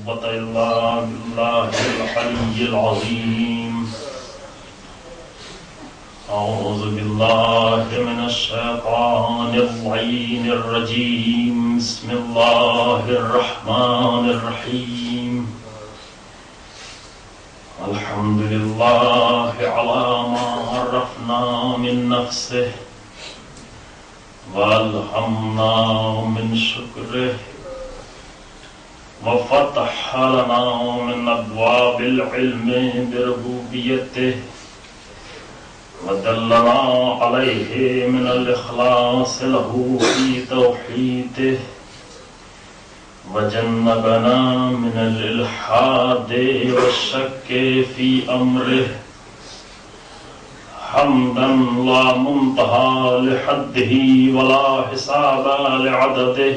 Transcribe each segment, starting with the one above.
قوة إلا بالله العلي العظيم. أعوذ بالله من الشيطان اللعين الرجيم. بسم الله الرحمن الرحيم. الحمد لله على ما عرفنا من نفسه وألهمنا من شكره وفتح لنا من أبواب العلم بربوبيته ودلنا عليه من الإخلاص له في توحيده وجنبنا من الإلحاد والشك في أمره. حمدا لا منتهى لحده ولا حساب لعدده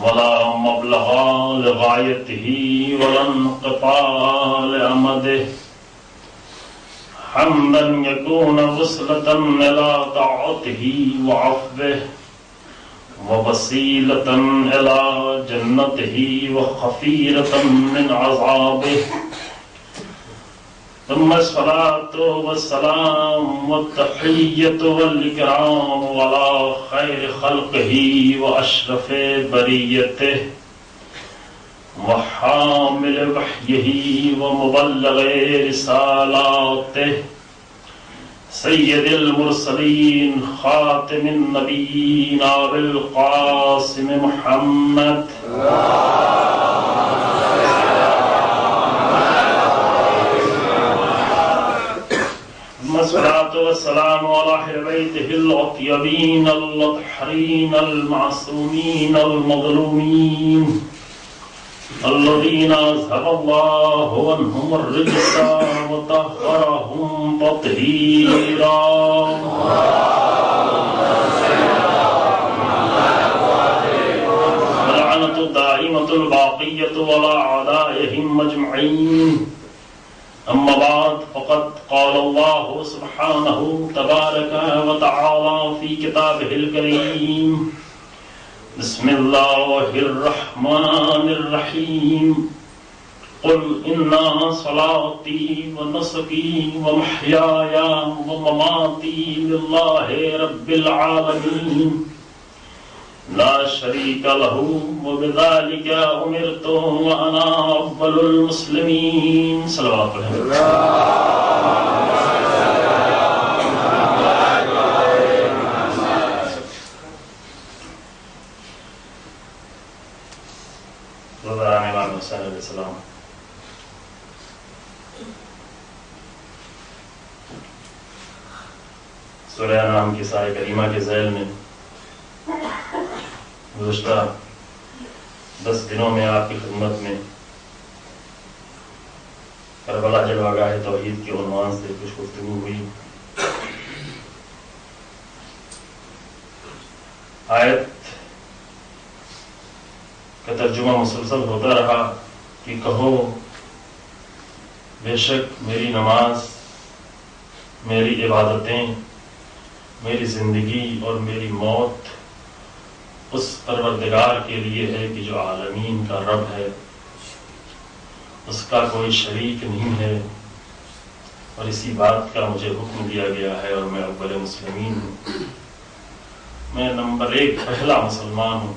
ولا مبلغ لغايته ولا انقطاع لأمده. حمدا يكون وصلة إلى طاعته وعفوه ووسيلة إلى جنته وخفيرة من عذابه. ثم الصلاة والسلام والتحية والإكرام على خير خلقه وأشرف بريته وحامل وحيه ومبلغ رسالاته سيد المرسلين خاتم النبيين أبي القاسم محمد الصلاة والسلام على أهل بيته الأطيبين الأطهرين المعصومين المظلومين الذين أذهب الله عنهم الرجس وطهرهم تطهيرا. واللعنة الدائمة الباقية على أعدائهم أجمعين. أما بعد فقد قال الله سبحانه تبارك وتعالى في كتابه الكريم. بسم الله الرحمن الرحيم. قل إن صلاتي ونسكي ومحياي ومماتي لله رب العالمين لا شريك له وبذلك أمرت وأنا أول المسلمين. صلوات السلام. سورہ انعام کی سایہ کریمہ کے ذیل میں گزشتہ 10 دنوں میں آپ کی خدمت میں کربلا جلوہ گاہ توحید کے عنوان سے کچھ گفتگو ہوئی. آیت کا ترجمہ مسلسل ہوتا رہا کہ کہو بے شک میری نماز، میری عبادتیں، میری زندگی اور میری موت اس پروردگار کے لیے ہے کہ جو عالمین کا رب ہے، اس کا کوئی شریک نہیں ہے، اور اسی بات کا مجھے حکم دیا گیا ہے اور میں اول مسلمین ہوں. میں نمبر 1 پہلا مسلمان ہوں.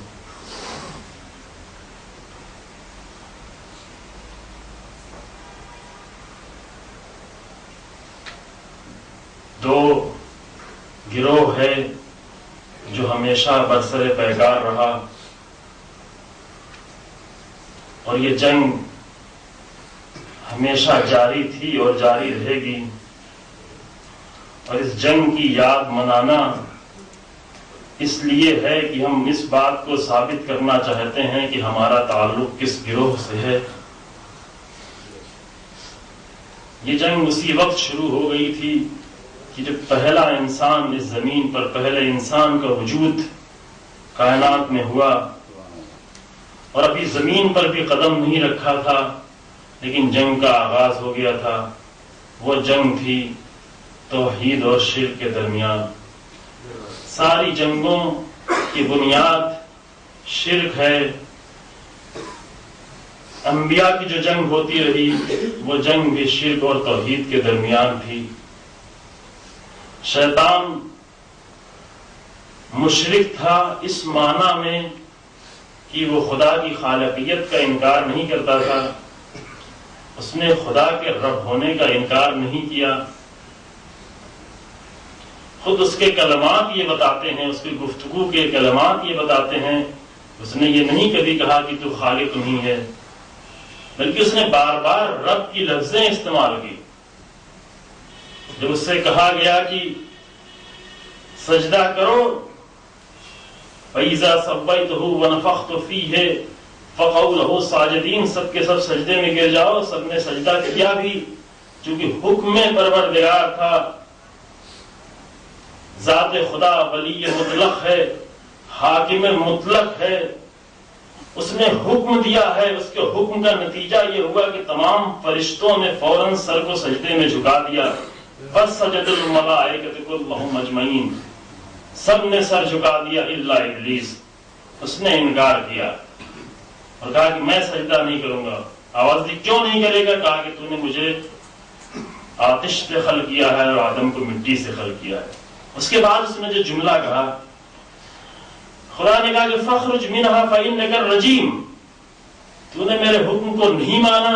دو گروہ ہے جو ہمیشہ برسر پیکار رہا، اور یہ جنگ ہمیشہ جاری تھی اور جاری رہے گی. اور اس جنگ کی یاد منانا اس لیے ہے کہ ہم اس بات کو ثابت کرنا چاہتے ہیں کہ ہمارا تعلق کس گروہ سے ہے. یہ جنگ اسی وقت شروع ہو گئی تھی کہ جب پہلا انسان اس زمین پر، پہلے انسان کا وجود کائنات میں ہوا، اور ابھی زمین پر بھی قدم نہیں رکھا تھا لیکن جنگ کا آغاز ہو گیا تھا. وہ جنگ تھی توحید اور شرک کے درمیان. ساری جنگوں کی بنیاد شرک ہے. انبیاء کی جو جنگ ہوتی رہی وہ جنگ بھی شرک اور توحید کے درمیان تھی. شیطان مشرک تھا اس معنی میں کہ وہ خدا کی خالقیت کا انکار نہیں کرتا تھا، اس نے خدا کے رب ہونے کا انکار نہیں کیا. خود اس کے کلمات یہ بتاتے ہیں، اس کی گفتگو کے کلمات یہ بتاتے ہیں، اس نے یہ نہیں کبھی کہا کہ تو خالق نہیں ہے، بلکہ اس نے بار بار رب کی لفظیں استعمال کی. جب اس سے کہا گیا کہ سجدہ کرو، فَإِذَا سَوَّيْتُهُ وَنَفَخْتُ فِيهِ فَقَعُوا لَهُ سَاجِدِينَ، سب کے سب سجدے میں گر جاؤ. سب نے سجدہ کیا بھی، چونکہ حکم پروردگار تھا. ذات خدا ولی مطلق ہے، حاکم مطلق ہے، اس نے حکم دیا ہے. اس کے حکم کا نتیجہ یہ ہوا کہ تمام فرشتوں نے فوراً سر کو سجدے میں جھکا دیا. فَسَجَدَ الْمَلَائِكَةُ كُلُّهُمْ أَجْمَعِينَ، سب نے سر جھکا دیا الا ابلیس، اس نے انکار کیا اور کہا کہ میں سجدہ نہیں کروں گا. آواز دی کیوں نہیں کرے گا؟ کہا کہ تو نے مجھے آتش سے خلق کیا ہے اور آدم کو مٹی سے خلق کیا ہے. اس کے بعد اس نے جو جملہ کہا، خدا نے کہا کہ فَاخْرُجْ مِنْهَا فَإِنَّكَ الرَّجِيمُ، تو نے میرے حکم کو نہیں مانا.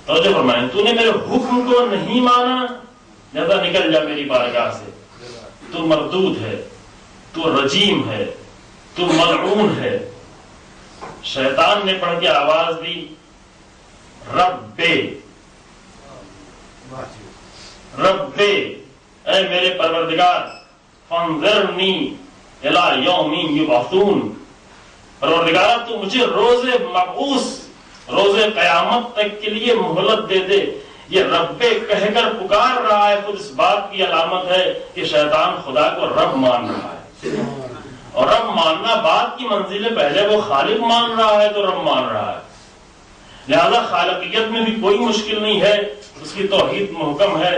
توجہ فرمائیں، تو نے میرے حکم کو نہیں مانا، لہذا نکل جا میری بارگاہ سے. تو مردود ہے، تو رجیم ہے، تو ملعون ہے. شیطان نے پڑھ کے آواز دی رب رب، اے میرے پروردگار، فانظرنی الی یوم یبعثون، پروردگار تو مجھے روز مبعوث، روز قیامت تک کے لیے مہلت دے دے. یہ رب کہہ کر پکار رہا ہے، خود اس بات کی علامت ہے کہ شیطان خدا کو رب مان رہا ہے. اور رب ماننا بات کی منزل ہے، پہلے وہ خالق مان رہا ہے تو رب مان رہا ہے. لہذا خالقیت میں بھی کوئی مشکل نہیں ہے، اس کی توحید محکم ہے.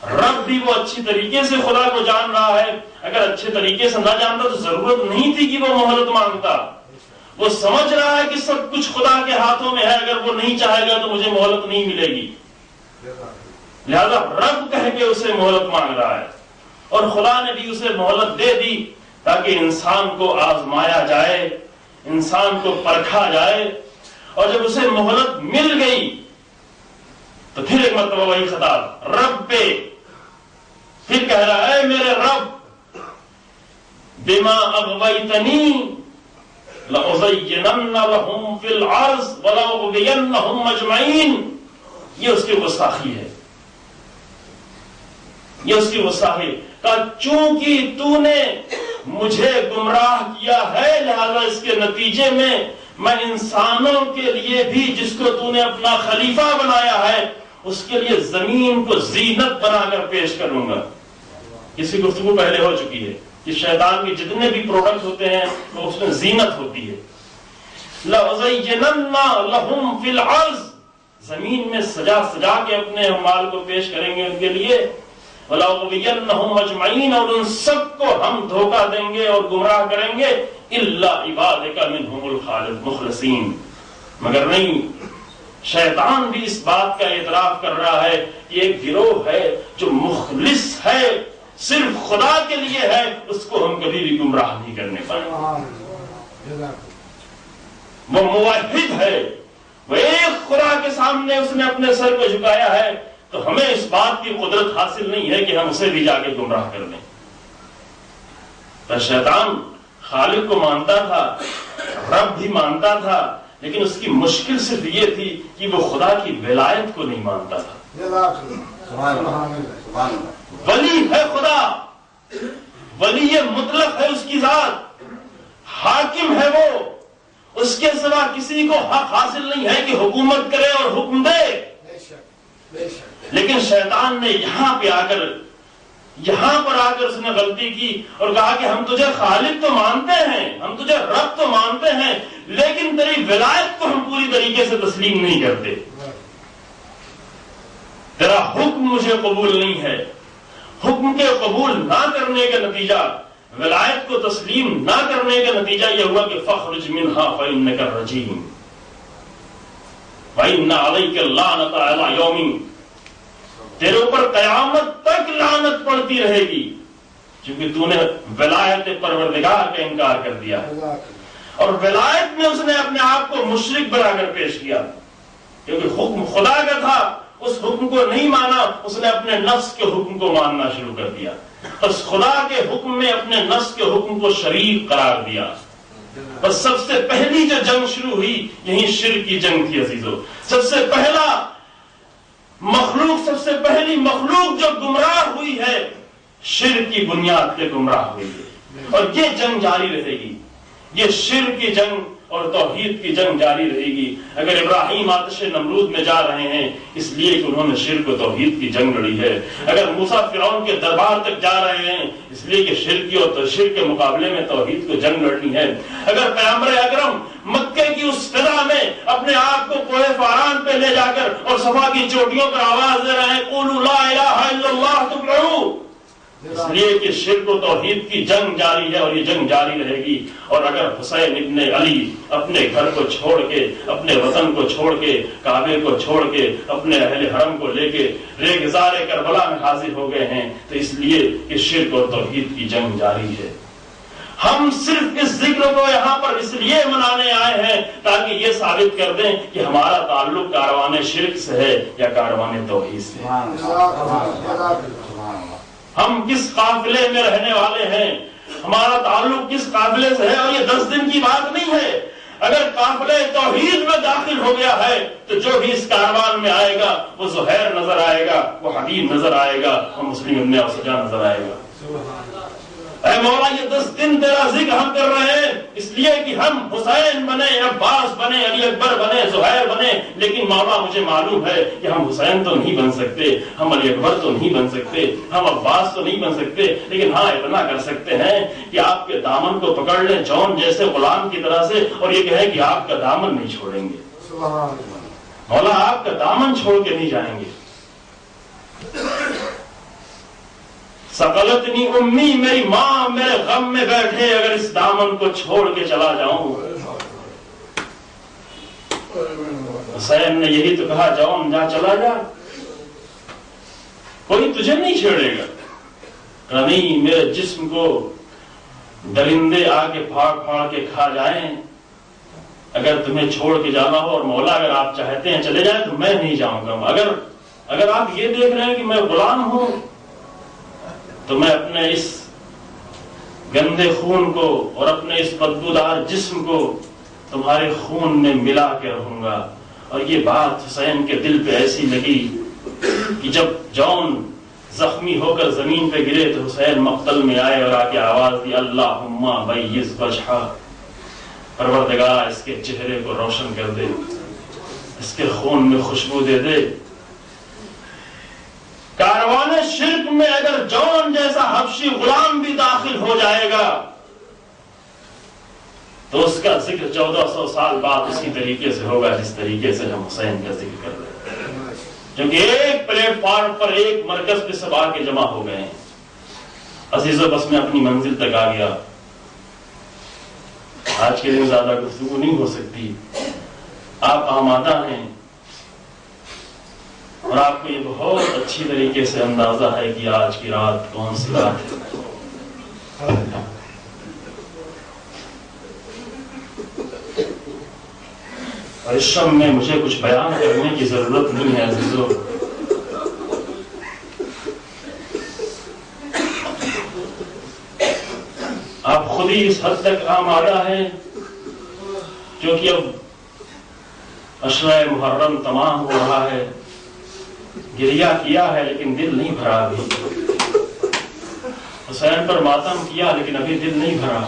رب بھی وہ اچھی طریقے سے خدا کو جان رہا ہے. اگر اچھے طریقے سے نہ جانتا تو ضرورت نہیں تھی کہ وہ مہلت مانگتا. وہ سمجھ رہا ہے کہ سب کچھ خدا کے ہاتھوں میں ہے، اگر وہ نہیں چاہے گا تو مجھے مہلت نہیں ملے گی. لہذا رب کہہ کے اسے مہلت مانگ رہا ہے، اور خدا نے بھی اسے مہلت دے دی تاکہ انسان کو آزمایا جائے، انسان کو پرکھا جائے. اور جب اسے مہلت مل گئی تو پھر ایک مرتبہ وہی خطاب رب پہ، پھر کہہ رہا ہے میرے رب بما اغویتنی لأزینن لہم فی الارض ولأغوینہم اجمعین. یہ اس کی گستاخی ہے، یہ اس کی گستاخی. کہا چونکہ تو نے مجھے گمراہ کیا ہے، لہذا اس کے نتیجے میں انسانوں کے لیے بھی جس کو تو نے اپنا خلیفہ بنایا ہے اس کے لیے زمین کو زینت بنا کر پیش کروں گا. اس کی گفتگو پہلے ہو چکی ہے کہ شیطان کے جتنے بھی پروڈکٹ ہوتے ہیں تو اس میں زینت ہوتی ہے. لَأُزَيِّنَنَّ لَهُمْ فِي الْعَرْضِ، زمین میں سجا سجا کے اپنے اعمال کو پیش کریں گے ان کے لیے. وَلَأُغْوِيَنَّهُمْ أَجْمَعِينَ، اور ان سب کو ہم دھوکہ دیں گے اور گمراہ کریں گے. إِلَّا عِبَادَكَ مِنْهُمُ الْمُخْلَصِينَ، مگر نہیں، شیطان بھی اس بات کا اعتراف کر رہا ہے کہ ایک گروہ ہے جو مخلص ہے، صرف خدا کے لیے ہے، اس کو ہم کبھی بھی گمراہ نہیں کرنے پائیں. وہ موحد ہے، وہ ایک خدا کے سامنے اس نے اپنے سر کو جھکایا ہے، تو ہمیں اس بات کی قدرت حاصل نہیں ہے کہ ہم اسے بھی جا کے گمراہ کر دیں. تو شیطان خالق کو مانتا تھا، رب بھی مانتا تھا، لیکن اس کی مشکل صرف یہ تھی کہ وہ خدا کی ولایت کو نہیں مانتا تھا. ولی ہے خدا، ولی مطلق ہے اس کی ذات، حاکم ہے وہ، اس کے سوا کسی کو حق حاصل نہیں ہے کہ حکومت کرے اور حکم دے. لیکن شیطان نے یہاں پر آ کر اس نے غلطی کی اور کہا کہ ہم تجھے خالق تو مانتے ہیں، ہم تجھے رب تو مانتے ہیں، لیکن تیری ولایت کو ہم پوری طریقے سے تسلیم نہیں کرتے. تیرا حکم مجھے قبول نہیں ہے. حکم کے قبول نہ کرنے کا نتیجہ، ولایت کو تسلیم نہ کرنے کا نتیجہ یہ ہوا کہ فَاخْرُجْ مِنْهَا فَإِنَّكَ الرَّجِيمُ. وَإِنَّ عَلَيْكَ اللَّعْنَةَ عَلَى يَوْمٍ، تیرے اوپر قیامت تک لعنت پڑتی رہے گی، کیونکہ تو نے ولایت پروردگار کا انکار کر دیا ہے، اور ولایت میں اس نے اپنے آپ کو مشرک بنا کر پیش کیا، کیونکہ حکم خدا کا تھا، اس حکم کو نہیں مانا، اس نے اپنے نفس کے حکم کو ماننا شروع کر دیا، بس خدا کے حکم میں اپنے نفس کے حکم کو شریک قرار دیا۔ بس سب سے پہلی جو جنگ شروع ہوئی یہی شرک کی جنگ تھی عزیزو۔ سب سے پہلا مخلوق، سب سے پہلی مخلوق جو گمراہ ہوئی ہے شرک کی بنیاد پہ گمراہ ہوئی ہے، اور یہ جنگ جاری رہے گی، یہ شرک کی جنگ اور توحید کی جنگ جاری رہے گی۔ اگر ابراہیم آتش نمرود میں جا رہے ہیں اس لیے کہ انہوں نے شرک و توحید کی جنگ لڑی ہے، اگر موسیٰ فرعون کے دربار تک جا رہے ہیں اس لیے کہ شرک کے مقابلے میں توحید کو جنگ لڑنی ہے، اگر پیغمبر اکرم مکے کی اس فضا میں اپنے آپ کو کوہ فاران پہ لے جا کر اور صفا کی چوٹیوں پر آواز دے رہے ہیں قولوا لا الہ الا اللہ تفلحوا، اس لیے کہ شرک و توحید کی جنگ جاری ہے اور یہ جنگ جاری رہے گی۔ اور اگر حسین ابن علی اپنے گھر کو چھوڑ کے، اپنے وطن کو چھوڑ کے، کعبے کو چھوڑ کے، اپنے اہل حرم کو لے کے ریگزار کربلا میں حاضر ہو گئے ہیں تو اس لیے کہ شرک اور توحید کی جنگ جاری ہے۔ ہم صرف اس ذکر کو یہاں پر اس لیے منانے آئے ہیں تاکہ یہ ثابت کر دیں کہ ہمارا تعلق کاروان شرک سے ہے یا کاروان توحید سے ہے، ہم کس قافلے میں رہنے والے ہیں، ہمارا تعلق کس قافلے سے ہے۔ اور یہ 10 دن کی بات نہیں ہے، اگر قافلے توحید میں داخل ہو گیا ہے تو جو بھی اس کاروان میں آئے گا وہ زہیر نظر آئے گا، وہ حبیب نظر آئے گا، وہ مسلم ابن اوسجا نظر آئے گا۔ اے مولا یہ 10 دن تیرا ذکر ہم کر رہے ہیں اس لیے کہ ہم حسین بنے، عباس بنے، علی اکبر بنے، زہیر بنے، لیکن مولا مجھے معلوم ہے کہ ہم حسین تو نہیں بن سکتے، ہم علی اکبر تو نہیں بن سکتے، ہم عباس تو نہیں بن سکتے، لیکن ہاں اتنا کر سکتے ہیں کہ آپ کے دامن کو پکڑ لیں جون جیسے غلام کی طرح سے اور یہ کہیں کہ آپ کا دامن نہیں چھوڑیں گے، مولا آپ کا دامن چھوڑ کے نہیں جائیں گے۔ ثقلتنی امی، میری ماں میرے غم میں بیٹھے اگر اس دامن کو چھوڑ کے چلا جاؤں۔ حسین نے یہی تو کہا جون جا چلا جا، کوئی تجھے نہیں چھیڑے گا، نہیں میرے جسم کو درندے آ کے پھاڑ پھاڑ کے کھا جائیں، اگر تمہیں چھوڑ کے جانا ہو اور مولا اگر آپ چاہتے ہیں چلے جائیں تو میں نہیں جاؤں گا، اگر آپ یہ دیکھ رہے ہیں کہ میں غلام ہوں تو میں اپنے اس گندے خون کو اور اپنے اس بدبودار جسم کو تمہارے خون میں ملا کے رہوں گا۔ اور یہ بات حسین کے دل پہ ایسی لگی کہ جب جون زخمی ہو کر زمین پہ گرے تو حسین مقتل میں آئے اور آ کے آواز دی اللہم بیض وجہہ، پروردگار اس کے چہرے کو روشن کر دے، اس کے خون میں خوشبو دے دے۔ کاروان شرک میں اگر جون جیسا حبشی غلام بھی داخل ہو جائے گا تو اس کا ذکر 1400 سال بعد اسی طریقے سے ہوگا جس طریقے سے ہم حسین کا ذکر کر رہے ہیں، کیونکہ ایک پلیٹ فارم پر ایک مرکز پہ سب آ کے جمع ہو گئے ہیں۔ عزیزو بس میں اپنی منزل تک آ گیا، آج کے دن زیادہ گفتگو نہیں ہو سکتی، آپ آمادہ ہیں اور آپ کو یہ بہت اچھی طریقے سے اندازہ ہے کہ آج کی رات کون سی رات ہے۔ اور اس شب میں مجھے کچھ بیان کرنے کی ضرورت نہیں ہے عزیزو، آپ خود ہی اس حد تک آمادہ ہیں کیونکہ اب عشرہ محرم تمام ہو رہا ہے، گریہ کیا ہے لیکن دل نہیں بھرا، ابھی حسین پر ماتم کیا لیکن ابھی دل نہیں بھرا۔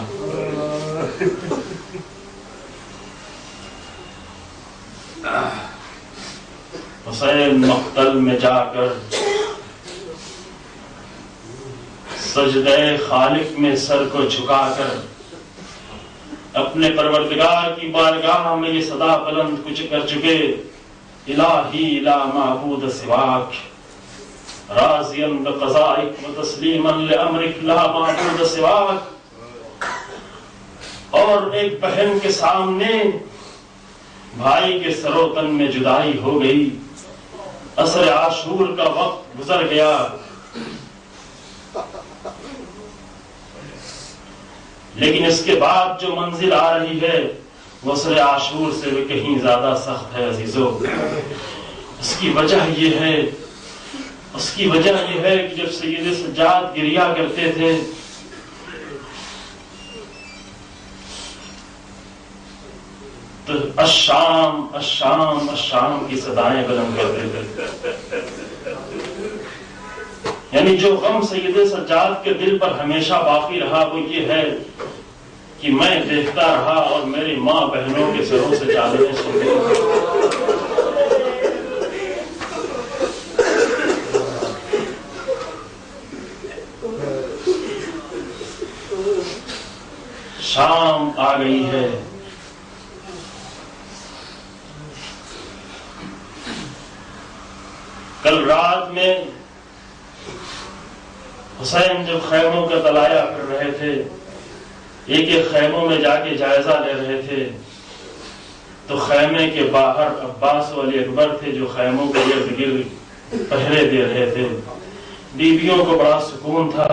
حسین مقتل میں جا کر سجدہ خالق میں سر کو جھکا کر اپنے پروردگار کی بارگاہ میں یہ صدا بلند کچھ کر چکے، الہی لا معبود سواک راضیا بقضائک و تسلیما لامرک لا معبود سواک۔ اور ایک بہن کے سامنے بھائی کے سر و تن میں جدائی ہو گئی، عصر عاشور کا وقت گزر گیا، لیکن اس کے بعد جو منزل آ رہی ہے وہ عصر عاشور سے بھی کہیں زیادہ سخت ہے عزیزو۔ اس کی وجہ یہ ہے کہ جب سید سجاد گریا کرتے تھے تو الشام الشام الشام کی صدائیں بلند کرتے تھے۔ یعنی جو غم سید سجاد کے دل پر ہمیشہ باقی رہا وہ یہ ہے کہ میں دیکھتا رہا اور میری ماں بہنوں کے سروں سے چادریں سن گئی۔ شام آ گئی ہے، کل رات میں حسین جب خیموں کا طلایہ کر رہے تھے، ایک ایک خیموں میں جا کے جائزہ لے رہے تھے، تو خیمے کے باہر عباس و علی اکبر تھے جو خیموں کے ارد گرد پہرے دے رہے تھے۔ بیویوں کو بڑا سکون تھا